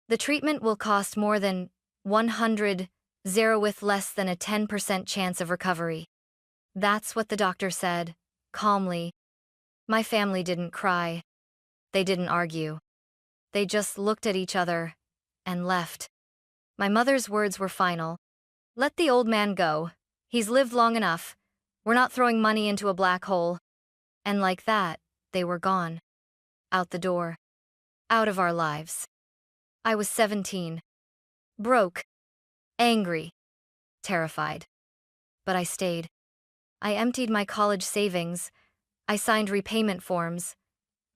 The treatment will cost more than 100 with less than a 10% chance of recovery. That's what the doctor said, calmly. My family didn't cry. They didn't argue. They just looked at each other and left. My mother's words were final. Let the old man go. He's lived long enough. We're not throwing money into a black hole. And like that, they were gone. Out the door. Out of our lives. I was 17. Broke. Angry. Terrified. But I stayed. I emptied my college savings. I signed repayment forms.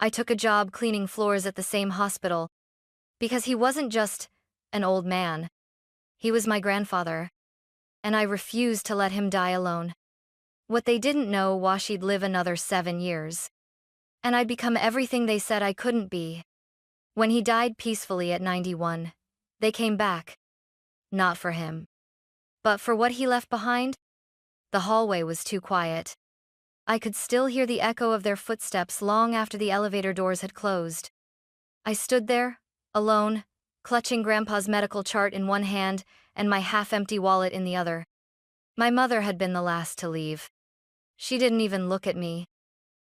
I took a job cleaning floors at the same hospital. Because he wasn't just an old man. He was my grandfather. And I refused to let him die alone. What they didn't know was she'd live another 7 years. And I'd become everything they said I couldn't be. When he died peacefully at 91, they came back. Not for him. But for what he left behind? The hallway was too quiet. I could still hear the echo of their footsteps long after the elevator doors had closed. I stood there, alone, clutching Grandpa's medical chart in one hand and my half-empty wallet in the other. My mother had been the last to leave. She didn't even look at me.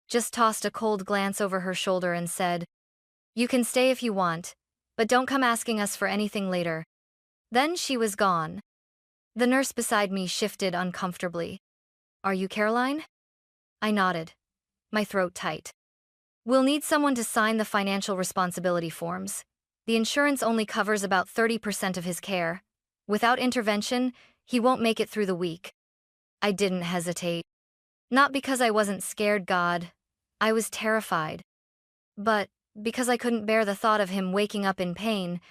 Just tossed a cold glance over her shoulder and said, "You can stay if you want, but don't come asking us for anything later." Then she was gone. The nurse beside me shifted uncomfortably. "Are you Caroline?" I nodded, my throat tight. "We'll need someone to sign the financial responsibility forms. The insurance only covers about 30% of his care. Without intervention, he won't make it through the week." I didn't hesitate. Not because I wasn't scared, God. I was terrified. But because I couldn't bear the thought of him waking up in pain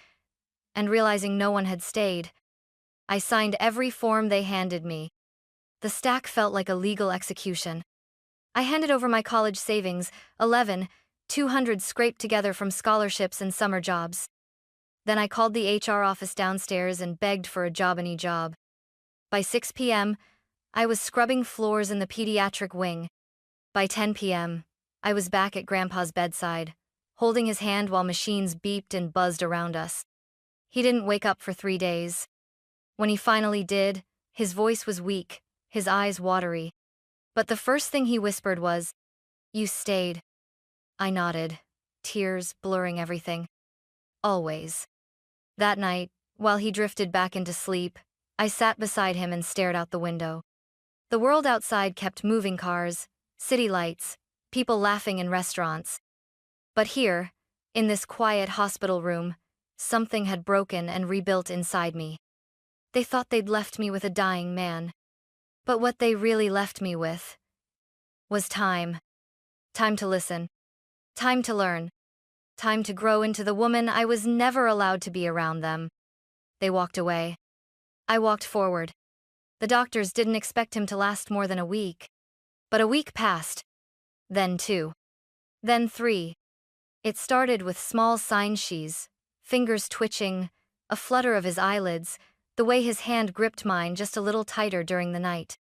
and realizing no one had stayed. I signed every form they handed me. The stack felt like a legal execution. I handed over my college savings, 200 scraped together from scholarships and summer jobs. Then I called the HR office downstairs and begged for a job, any job. By 6 p.m., I was scrubbing floors in the pediatric wing. By 10 p.m., I was back at Grandpa's bedside, holding his hand while machines beeped and buzzed around us. He didn't wake up for 3 days. When he finally did, his voice was weak, his eyes watery. But the first thing he whispered was, "You stayed." I nodded, tears blurring everything. Always. That night, while he drifted back into sleep, I sat beside him and stared out the window. The world outside kept moving: cars, city lights, people laughing in restaurants. But here, in this quiet hospital room, something had broken and rebuilt inside me. They thought they'd left me with a dying man. But what they really left me with was time. Time to listen. Time to learn. Time to grow into the woman I was never allowed to be around them. They walked away. I walked forward. The doctors didn't expect him to last more than a week. But a week passed. Then 2. Then 3. It started with small sign she's, fingers twitching, a flutter of his eyelids, the way his hand gripped mine just a little tighter during the night.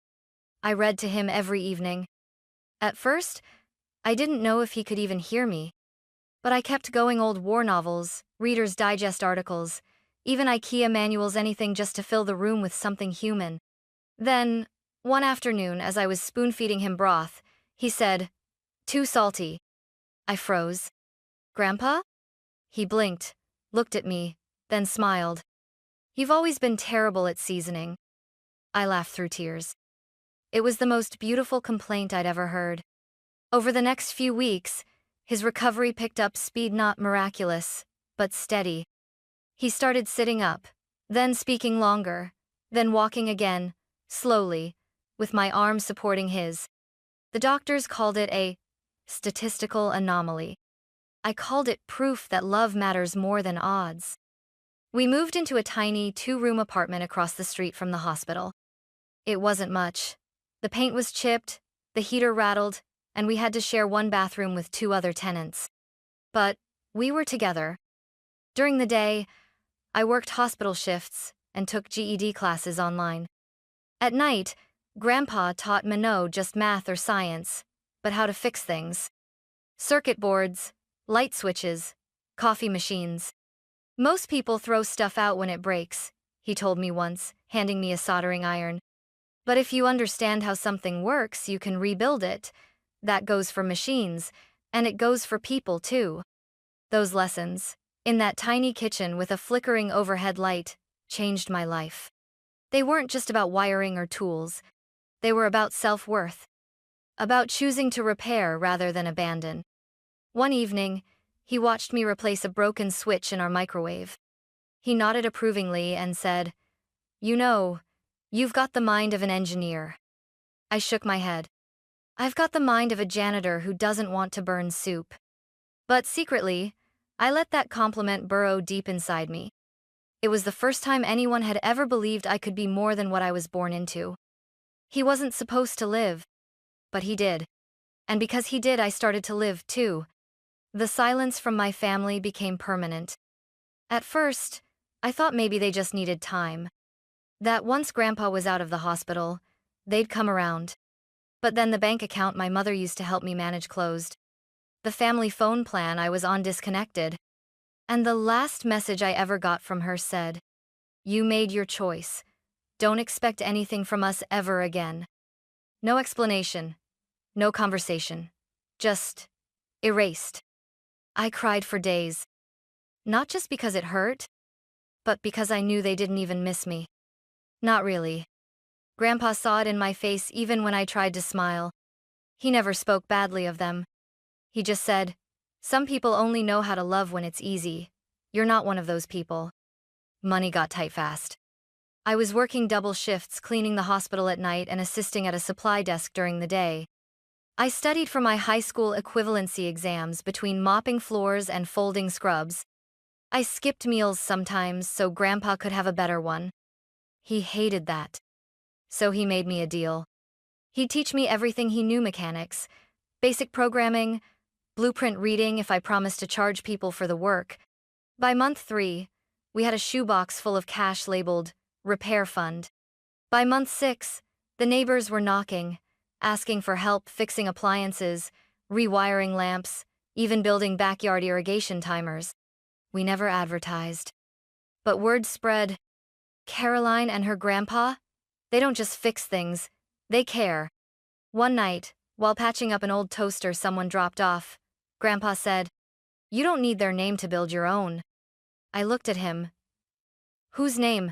I read to him every evening. At first, I didn't know if he could even hear me. But I kept going: old war novels, Reader's Digest articles, even IKEA manuals, anything just to fill the room with something human. Then, one afternoon, as I was spoon-feeding him broth, he said, "Too salty." I froze. "Grandpa?" He blinked, looked at me, then smiled. "You've always been terrible at seasoning." I laughed through tears. It was the most beautiful complaint I'd ever heard. Over the next few weeks, his recovery picked up speed, not miraculous, but steady. He started sitting up, then speaking longer, then walking again, slowly, with my arm supporting his. The doctors called it a statistical anomaly. I called it proof that love matters more than odds. We moved into a tiny 2-room apartment across the street from the hospital. It wasn't much. The paint was chipped, the heater rattled, and we had to share one bathroom with 2 other tenants. But we were together. During the day, I worked hospital shifts and took GED classes online. At night, Grandpa taught me no just math or science, but how to fix things. Circuit boards, light switches, coffee machines. Most people throw stuff out when it breaks, he told me once, handing me a soldering iron. But if you understand how something works, you can rebuild it. That goes for machines, and it goes for people too. Those lessons, in that tiny kitchen with a flickering overhead light, changed my life. They weren't just about wiring or tools, they were about self-worth, about choosing to repair rather than abandon. One evening, he watched me replace a broken switch in our microwave. He nodded approvingly and said, "You know, you've got the mind of an engineer." I shook my head. "I've got the mind of a janitor who doesn't want to burn soup." But secretly, I let that compliment burrow deep inside me. It was the first time anyone had ever believed I could be more than what I was born into. He wasn't supposed to live, but he did. And because he did, I started to live too. The silence from my family became permanent. At first, I thought maybe they just needed time. That once Grandpa was out of the hospital, they'd come around. But then the bank account my mother used to help me manage closed. The family phone plan I was on disconnected. And the last message I ever got from her said, "You made your choice. Don't expect anything from us ever again." No explanation. No conversation. Just erased. I cried for days. Not just because it hurt, but because I knew they didn't even miss me. Not really. Grandpa saw it in my face even when I tried to smile. He never spoke badly of them. He just said, "Some people only know how to love when it's easy. You're not one of those people." Money got tight fast. I was working double shifts, cleaning the hospital at night and assisting at a supply desk during the day. I studied for my high school equivalency exams between mopping floors and folding scrubs. I skipped meals sometimes so Grandpa could have a better one. He hated that. So he made me a deal. He'd teach me everything he knew: mechanics, basic programming, blueprint reading if I promised to charge people for the work. By month 3, we had a shoebox full of cash labeled repair fund. By month 6, the neighbors were knocking, asking for help fixing appliances, rewiring lamps, even building backyard irrigation timers. We never advertised. But word spread. Caroline and her grandpa, they don't just fix things, they care. One night, while patching up an old toaster someone dropped off, Grandpa said, "You don't need their name to build your own." I looked at him. "Whose name?"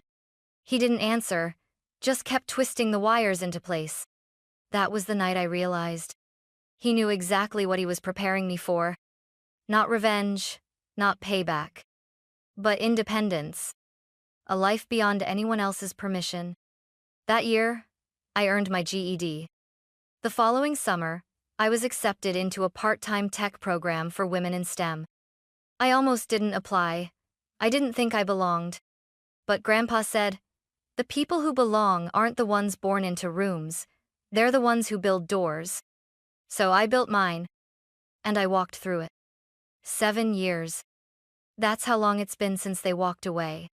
He didn't answer, just kept twisting the wires into place. That was the night I realized. He knew exactly what he was preparing me for. Not revenge, not payback, but independence. A life beyond anyone else's permission. That year, I earned my GED. The following summer, I was accepted into a part-time tech program for women in STEM. I almost didn't apply. I didn't think I belonged. But Grandpa said, "The people who belong aren't the ones born into rooms. They're the ones who build doors." So I built mine, and I walked through it. 7 years. That's how long it's been since they walked away.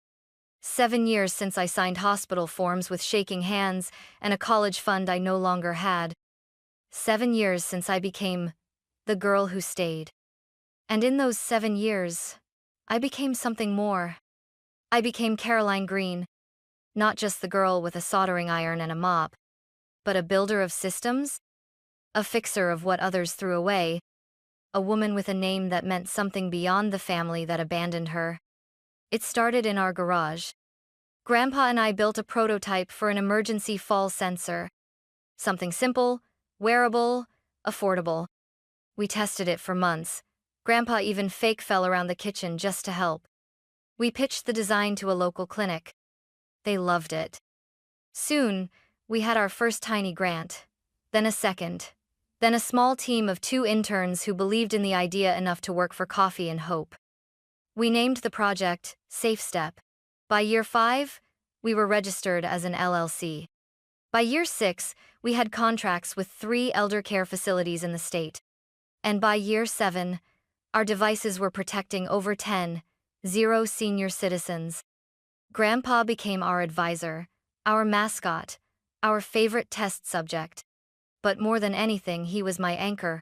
7 years since I signed hospital forms with shaking hands and a college fund I no longer had. 7 years since I became the girl who stayed. And in those 7 years, I became something more. I became Caroline Green, not just the girl with a soldering iron and a mop, but a builder of systems, a fixer of what others threw away, a woman with a name that meant something beyond the family that abandoned her. It started in our garage. Grandpa and I built a prototype for an emergency fall sensor. Something simple, wearable, affordable. We tested it for months. Grandpa even fake fell around the kitchen just to help. We pitched the design to a local clinic. They loved it. Soon, we had our first tiny grant, then a second, then a small team of 2 interns who believed in the idea enough to work for coffee and hope. We named the project Safe Step. By year 5, we were registered as an LLC. By year 6, we had contracts with 3 elder care facilities in the state. And by year 7, our devices were protecting over 10,000 senior citizens. Grandpa became our advisor, our mascot, our favorite test subject. But more than anything, he was my anchor.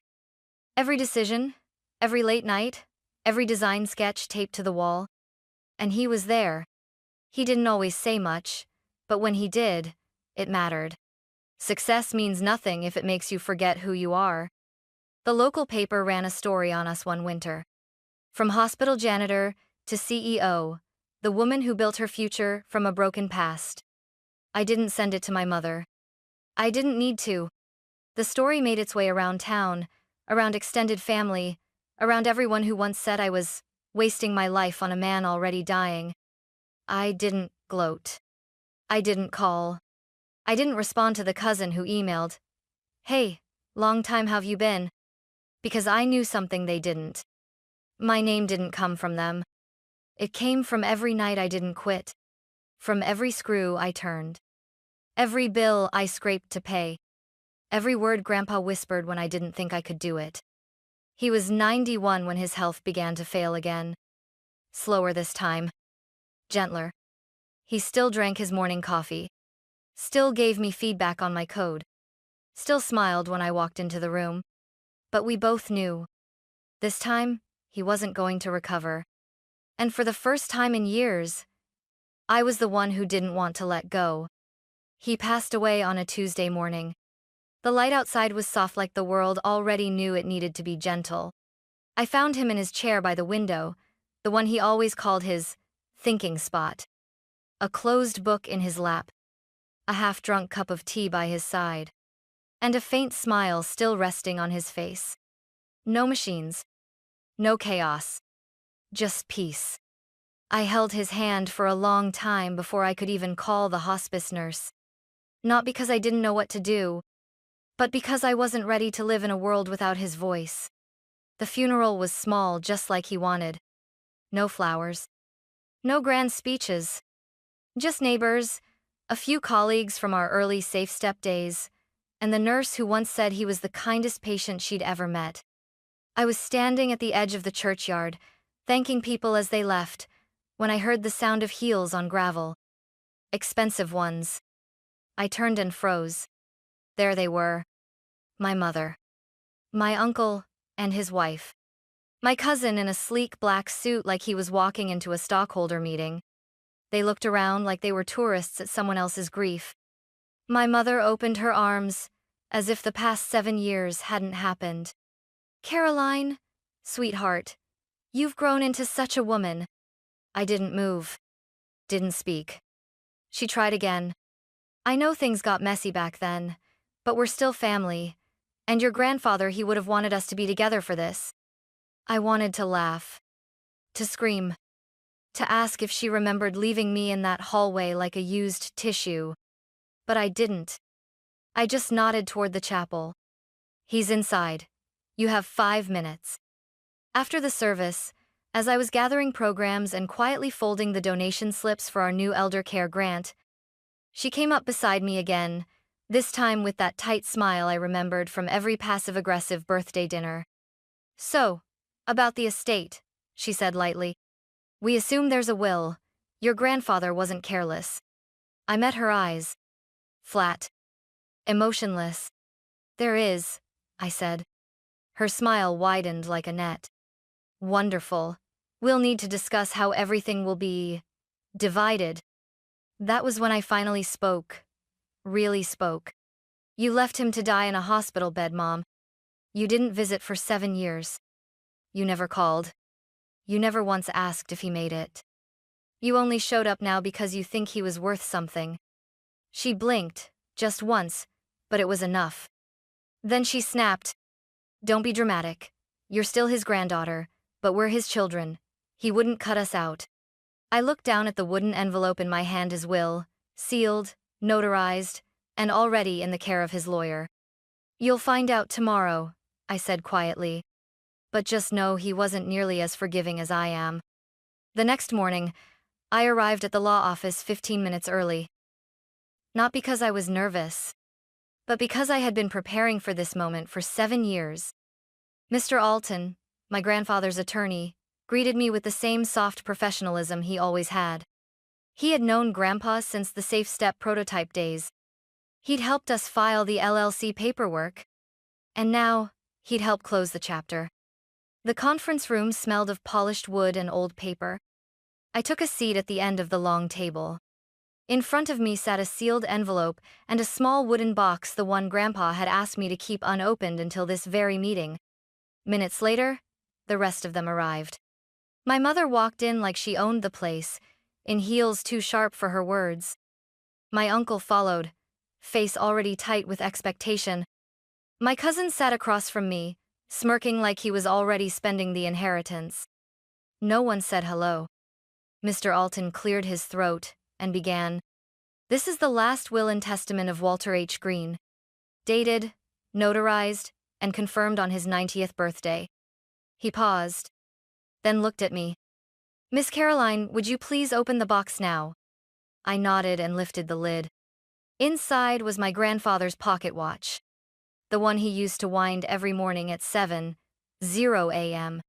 Every decision, every late night, every design sketch taped to the wall, And he was there. He didn't always say much, but when he did, it mattered. Success means nothing if it makes you forget who you are. The local paper ran a story on us one winter. From hospital janitor to CEO, the woman who built her future from a broken past. I didn't send it to my mother. I didn't need to. The story made its way around town, around extended family, around everyone who once said I was wasting my life on a man already dying. I didn't gloat. I didn't call. I didn't respond to the cousin who emailed, "Hey, long time have you been?" Because I knew something they didn't. My name didn't come from them. It came from every night I didn't quit. From every screw I turned. Every bill I scraped to pay. Every word Grandpa whispered when I didn't think I could do it. He was 91 when his health began to fail again. Slower this time. Gentler. He still drank his morning coffee. Still gave me feedback on my code. Still smiled when I walked into the room. But we both knew. This time, he wasn't going to recover. And for the first time in years, I was the one who didn't want to let go. He passed away on a Tuesday morning. The light outside was soft like the world already knew it needed to be gentle. I found him in his chair by the window, the one he always called his thinking spot. A closed book in his lap. A half-drunk cup of tea by his side. And a faint smile still resting on his face. No machines. No chaos. Just peace. I held his hand for a long time before I could even call the hospice nurse. Not because I didn't know what to do, but because I wasn't ready to live in a world without his voice. The funeral was small, just like he wanted. No flowers. No grand speeches. Just neighbors, a few colleagues from our early Safe Step days, and the nurse who once said he was the kindest patient she'd ever met. I was standing at the edge of the churchyard, thanking people as they left, when I heard the sound of heels on gravel. Expensive ones. I turned and froze. There they were. My mother. My uncle and his wife. My cousin in a sleek black suit like he was walking into a stockholder meeting. They looked around like they were tourists at someone else's grief. My mother opened her arms, as if the past 7 years hadn't happened. "Caroline, sweetheart, you've grown into such a woman." I didn't move. Didn't speak. She tried again. "I know things got messy back then, but we're still family. And your grandfather, he would have wanted us to be together for this." I wanted to laugh. To scream. To ask if she remembered leaving me in that hallway like a used tissue. But I didn't. I just nodded toward the chapel. "He's inside. You have 5 minutes." After the service, as I was gathering programs and quietly folding the donation slips for our new elder care grant, she came up beside me again, this time with that tight smile I remembered from every passive-aggressive birthday dinner. "So, about the estate," she said lightly. "We assume there's a will. Your grandfather wasn't careless." I met her eyes. Flat. Emotionless. "There is," I said. Her smile widened like a net. "Wonderful. We'll need to discuss how everything will be divided." That was when I finally spoke. Really spoke. "You left him to die in a hospital bed, Mom. You didn't visit for 7 years. You never called. You never once asked if he made it. You only showed up now because you think he was worth something." She blinked, just once, but it was enough. Then she snapped, "Don't be dramatic. You're still his granddaughter, but we're his children. He wouldn't cut us out." I looked down at the wooden envelope in my hand, his will, sealed, notarized, and already in the care of his lawyer. "You'll find out tomorrow," I said quietly. But just know he wasn't nearly as forgiving as I am. The next morning, I arrived at the law office 15 minutes early. Not because I was nervous, but because I had been preparing for this moment for 7 years. Mr. Alton, my grandfather's attorney, greeted me with the same soft professionalism he always had. He had known Grandpa since the Safe Step prototype days. He'd helped us file the LLC paperwork. And now, he'd helped close the chapter. The conference room smelled of polished wood and old paper. I took a seat at the end of the long table. In front of me sat a sealed envelope and a small wooden box, the one Grandpa had asked me to keep unopened until this very meeting. Minutes later, the rest of them arrived. My mother walked in like she owned the place, in heels too sharp for her words. My uncle followed, face already tight with expectation. My cousin sat across from me, smirking like he was already spending the inheritance. No one said hello. Mr. Alton cleared his throat and began. This is the last will and testament of Walter H. Green. Dated, notarized, and confirmed on his 90th birthday. He paused, then looked at me. Miss Caroline, would you please open the box now? I nodded and lifted the lid. Inside was my grandfather's pocket watch, the one he used to wind every morning at 7:00 a.m.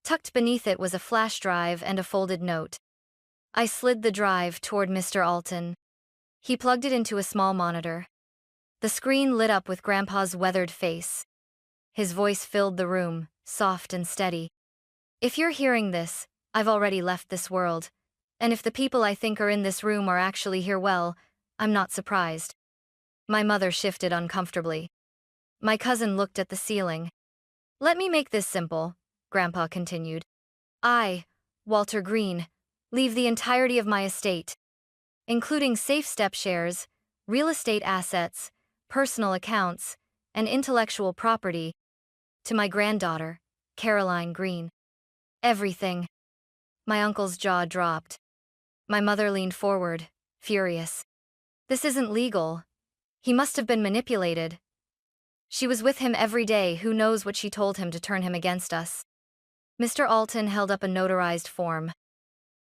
Tucked beneath it was a flash drive and a folded note. I slid the drive toward Mr. Alton. He plugged it into a small monitor. The screen lit up with Grandpa's weathered face. His voice filled the room, soft and steady. If you're hearing this, I've already left this world. And if the people I think are in this room are actually here, well, I'm not surprised. My mother shifted uncomfortably. My cousin looked at the ceiling. Let me make this simple, Grandpa continued. I, Walter Green, leave the entirety of my estate, including safe step shares, real estate assets, personal accounts, and intellectual property, to my granddaughter, Caroline Green. Everything. My uncle's jaw dropped. My mother leaned forward, furious. This isn't legal. He must have been manipulated. She was with him every day. Who knows what she told him to turn him against us? Mr. Alton held up a notarized form.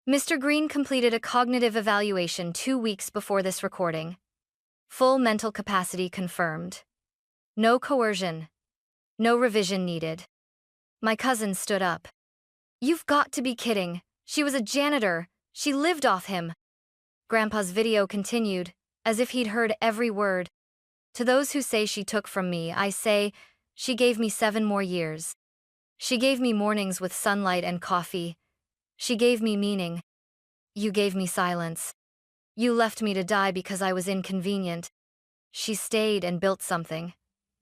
Mr. Green completed a cognitive evaluation 2 weeks before this recording. Full mental capacity confirmed. No coercion. No revision needed. My cousin stood up. You've got to be kidding. She was a janitor. She lived off him. Grandpa's video continued, as if he'd heard every word. To those who say she took from me, I say, she gave me 7 more years. She gave me mornings with sunlight and coffee. She gave me meaning. You gave me silence. You left me to die because I was inconvenient. She stayed and built something.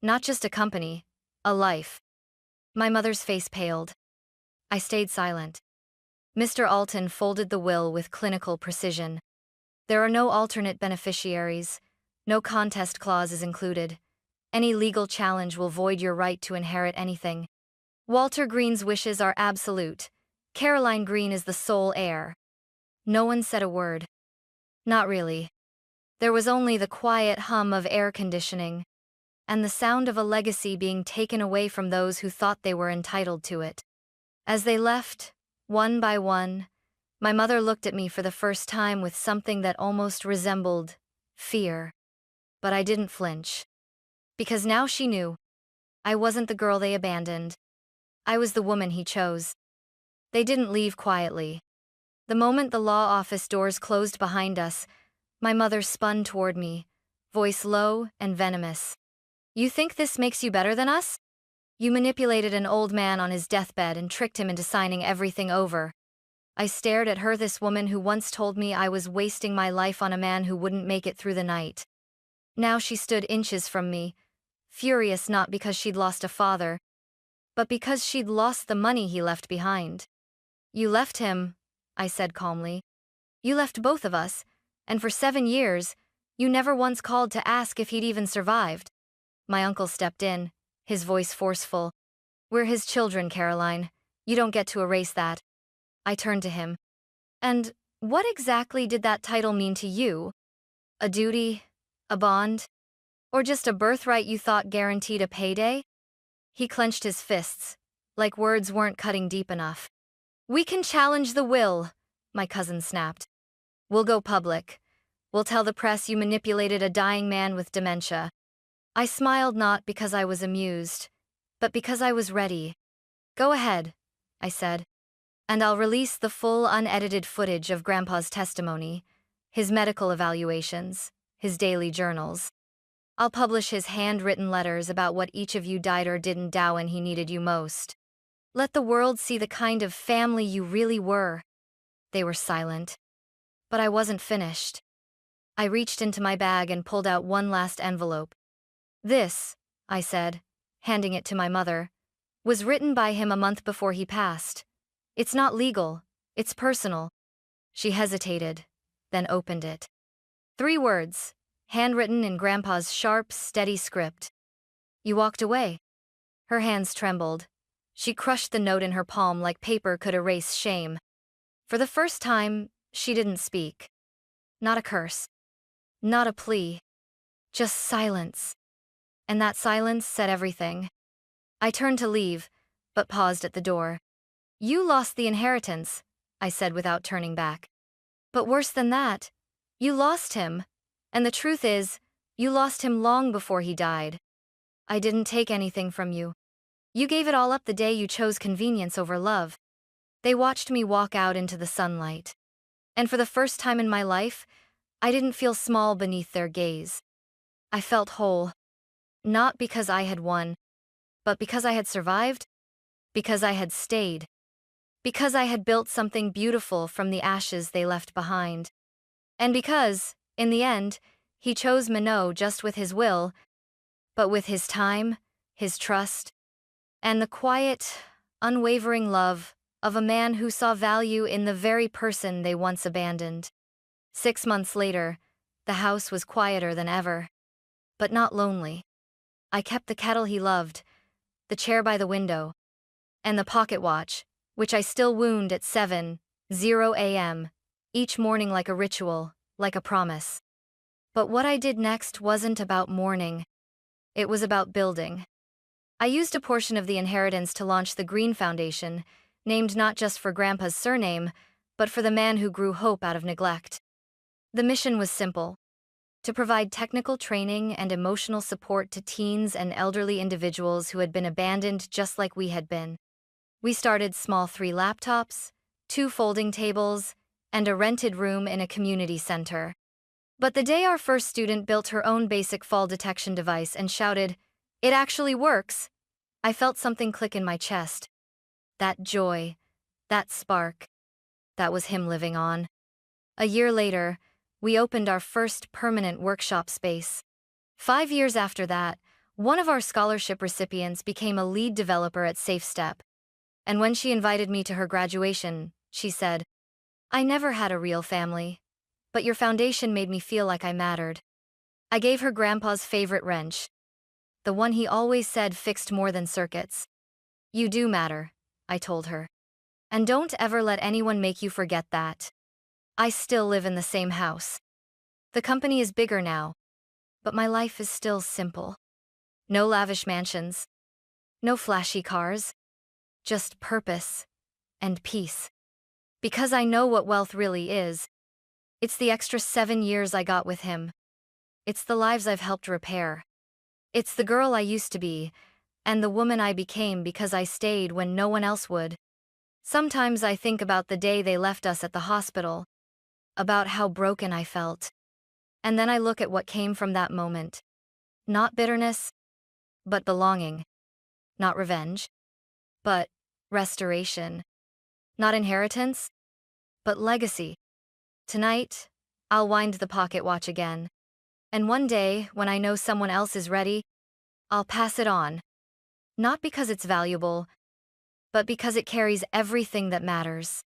Not just a company, a life. My mother's face paled. I stayed silent. Mr. Alton folded the will with clinical precision. There are no alternate beneficiaries. No contest clause is included. Any legal challenge will void your right to inherit anything. Walter Green's wishes are absolute. Caroline Green is the sole heir. No one said a word. Not really. There was only the quiet hum of air conditioning, and the sound of a legacy being taken away from those who thought they were entitled to it. As they left, one by one, my mother looked at me for the first time with something that almost resembled fear. But I didn't flinch. Because now she knew. I wasn't the girl they abandoned. I was the woman he chose. They didn't leave quietly. The moment the law office doors closed behind us, my mother spun toward me, voice low and venomous. You think this makes you better than us? You manipulated an old man on his deathbed and tricked him into signing everything over. I stared at her, this woman who once told me I was wasting my life on a man who wouldn't make it through the night. Now she stood inches from me, furious not because she'd lost a father, but because she'd lost the money he left behind. You left him, I said calmly. You left both of us, and for 7 years, you never once called to ask if he'd even survived. My uncle stepped in, his voice forceful. We're his children, Caroline. You don't get to erase that. I turned to him. And what exactly did that title mean to you? A duty? A bond? Or just a birthright you thought guaranteed a payday? He clenched his fists, like words weren't cutting deep enough. We can challenge the will, my cousin snapped. We'll go public. We'll tell the press you manipulated a dying man with dementia. I smiled, not because I was amused, but because I was ready. Go ahead, I said. And I'll release the full unedited footage of Grandpa's testimony, his medical evaluations, his daily journals. I'll publish his handwritten letters about what each of you died or didn't do when he needed you most. Let the world see the kind of family you really were. They were silent. But I wasn't finished. I reached into my bag and pulled out one last envelope. This, I said, handing it to my mother, was written by him a month before he passed. It's not legal, it's personal. She hesitated, then opened it. 3 words, handwritten in Grandpa's sharp, steady script. You walked away. Her hands trembled. She crushed the note in her palm like paper could erase shame. For the first time, she didn't speak. Not a curse. Not a plea. Just silence. And that silence said everything. I turned to leave, but paused at the door. You lost the inheritance, I said without turning back. But worse than that, you lost him. And the truth is, you lost him long before he died. I didn't take anything from you. You gave it all up the day you chose convenience over love. They watched me walk out into the sunlight. And for the first time in my life, I didn't feel small beneath their gaze. I felt whole. Not because I had won, but because I had survived, because I had stayed, because I had built something beautiful from the ashes they left behind. And because, in the end, he chose Minot just with his will, but with his time, his trust, and the quiet, unwavering love of a man who saw value in the very person they once abandoned. 6 months later, the house was quieter than ever, but not lonely. I kept the kettle he loved, the chair by the window, and the pocket watch, which I still wound at 7:00 a.m., each morning like a ritual, like a promise. But what I did next wasn't about mourning. It was about building. I used a portion of the inheritance to launch the Green Foundation, named not just for Grandpa's surname, but for the man who grew hope out of neglect. The mission was simple: to provide technical training and emotional support to teens and elderly individuals who had been abandoned just like we had been. We started small: 3 laptops, 2 folding tables, and a rented room in a community center. But the day our first student built her own basic fall detection device and shouted, "It actually works," I felt something click in my chest. That joy, that spark, that was him living on. A year later, we opened our first permanent workshop space. 5 years after that, one of our scholarship recipients became a lead developer at SafeStep. And when she invited me to her graduation, she said, "I never had a real family, but your foundation made me feel like I mattered." I gave her Grandpa's favorite wrench, the one he always said fixed more than circuits. "You do matter," I told her. "And don't ever let anyone make you forget that." I still live in the same house. The company is bigger now, but my life is still simple. No lavish mansions, no flashy cars, just purpose and peace. Because I know what wealth really is. It's the extra 7 years I got with him. It's the lives I've helped repair. It's the girl I used to be, and the woman I became because I stayed when no one else would. Sometimes I think about the day they left us at the hospital, about how broken I felt. And then I look at what came from that moment. Not bitterness, but belonging. Not revenge, but restoration. Not inheritance, but legacy. Tonight, I'll wind the pocket watch again. And one day, when I know someone else is ready, I'll pass it on. Not because it's valuable, but because it carries everything that matters.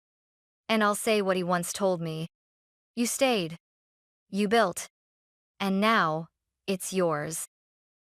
And I'll say what he once told me. You stayed. You built. And now, it's yours.